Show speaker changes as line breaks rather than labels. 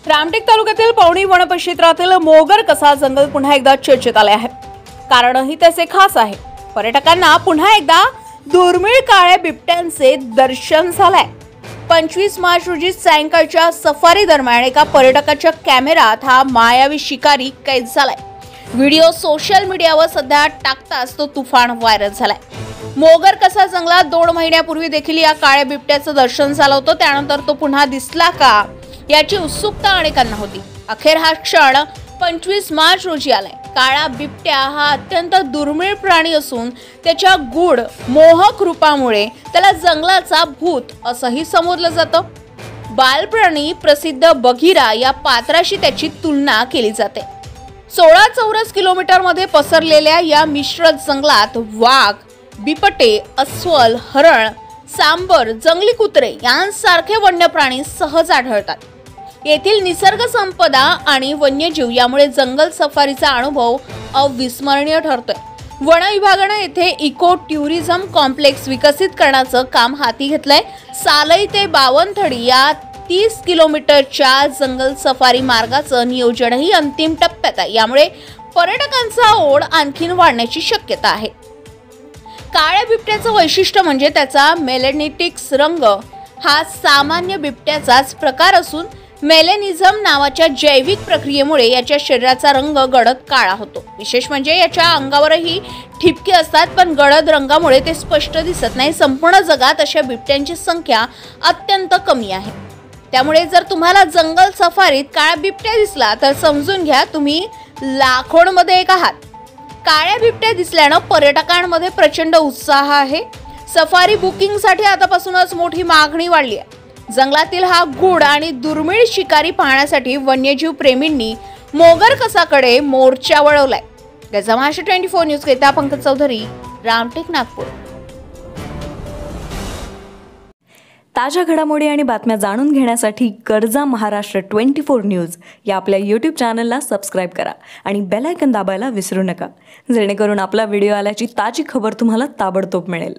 रामटेक तालुक्यातील पवनी वनक्षेत्रातील मोगर कसा जंगल पुन्हा एकदा चर्चेत आले आहे। कारणही त्याचे खास आहे। पर्यटकांना पुन्हा एकदा दुर्मिळ काळ्या बिबट्यांचे दर्शन झाले। 25 मार्च रोजी सायंकाळच्या सफारी दरम्यान एका पर्यटकाच्या कॅमेऱ्यात हा मायावी शिकारी कैद झालाय। व्हिडिओ सोशल मीडियावर सध्या टाकताच तो तुफान व्हायरल झालाय। मोगर कसा जंगलात 2 महिन्यापूर्वी देखील या काळ्या बिबट्याचं दर्शन झालं होतं। त्यानंतर तो पुन्हा दिसला का याची उत्सुकता अनेकांना होती। अखेर हा क्षण 25 मार्च रोजी आलाय। काळा बिबट्या हा अत्यंत दुर्मिळ प्राणी असून त्याच्या गूढ मोहक रूपामुळे त्याला जंगलाचा भूत असंही संबोधलं जातं। बालप्राणी प्रसिद्ध बघिरा या पात्राशी त्याची तुलना केली जाते। 16 चौरस किलोमीटर मध्ये पसरलेल्या या मिश्र जंगलात वाघ, बिबटे, अस्वल, हरण, सांबर, जंगली कुत्रे यांसारखे वन्य प्राणी सहज आढळतात। येथील निसर्ग संपदा आणि वन्यजीव यामुळे जंगल सफारीचा अनुभव अविस्मरणीय ठरतोय। वन विभागाने येथे इको टुरिझम कॉम्प्लेक्स विकसित करण्याचं काम हाती घेतलंय। सालई ते बावनथडी या 30 किलोमीटरच्या जंगल सफारी मार्गाचं नियोजनही अंतिम टप्प्यात आहे। यामुळे पर्यटकांचा ओढ आणखीन वाढण्याची शक्यता आहे। काळ्या बिबट्याचं वैशिष्ट्य म्हणजे त्याचा मेलेनिटिक्स रंग हा सामान्य बिबट्याचाच प्रकार असून मेलेनिझम नावाच्या जैविक प्रक्रियेमुळे याच्या शरीराचा रंग गडद काळा होतो। विशेष म्हणजे याच्या अंगावरही ठिपके असतात, पण गडद रंगामुळे ते स्पष्ट दिसत नाही। संपूर्ण जगात अशा बिबट्यांची संख्या अत्यंत कमी आहे। त्यामुळे जर तुम्हाला जंगल सफारीत काळा बिबट्या दिसला तर समजून घ्या तुम्ही लाखोंमध्ये एक आहात। काळ्या बिबट्या दिसल्यानं पर्यटकांमध्ये प्रचंड उत्साह आहे। सफारी बुकिंगसाठी आतापासूनच मोठी मागणी वाढली आहे। जंगलातील हा गूढ आणि दुर्मिळ शिकारी पाहण्यासाठी वन्यजीव प्रेमींनी मोगर कसाकडे मोर्चा वळवलाय। गजा महाराष्ट्र 24 न्यूज करिता पंकज चौधरी, रामटेक, नागपूर।
ताज्या घडामोडी आणि बातम्या जाणून घेण्यासाठी गरजा महाराष्ट्र 24 न्यूज या आपल्या YouTube चॅनलला सबस्क्राईब करा आणि बेल आयकॉन दाबायला विसरू नका, जेणेकरून आपला व्हिडिओ आल्याची ताजी खबर तुम्हाला ताबडतोब मिळेल।